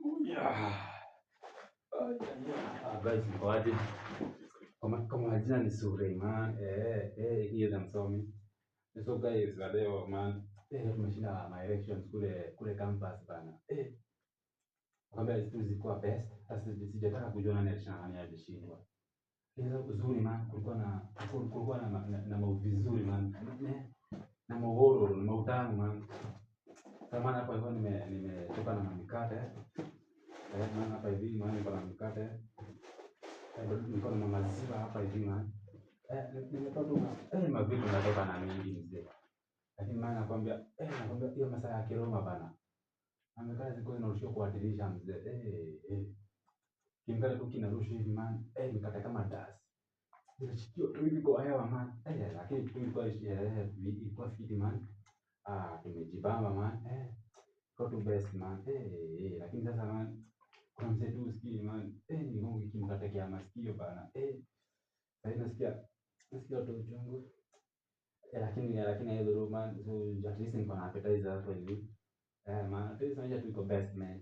Yeah. Guys, mkoaje? Kama majina ni Suleiman, hiyo na msomi. So guys, leo man, tumeshinda my elections kule campus bana. Kwamba hizo zilikuwa best. Sasa sijataka kujua nani alishinda nani alishindwa. Hizo uzuri man, kulikuwa na mambo vizuri man. Na mahoro, na mautamu man. Kama hapa hivyo nimetoka na mamikate. Maana hapa hivi maana niko na mikate. Niko na maziwa hapa hivi man. Nimetoka tu mavitu natoka na mingi mzee. Lakini maana nakwambia hiyo masaa ya kiroma bana. Amekaa ziko zinarushwa kwa dirisha mzee. Kimkate tu kinarushwa hivi man. Mikate kama dust. Zinashikiwa tu hivi kwa hewa man. Lakini tu ilikuwa fiti man. Tumejibamba man. Iko tu best man. Lakini sasa man kuna mzee tu usikii man. Ni Mungu kimkate kia masikio bana. Sasa nasikia tu uchungu. Lakini hiyo man, so at least niko na appetizer hapo hivi. Man, at least maisha tu iko best man.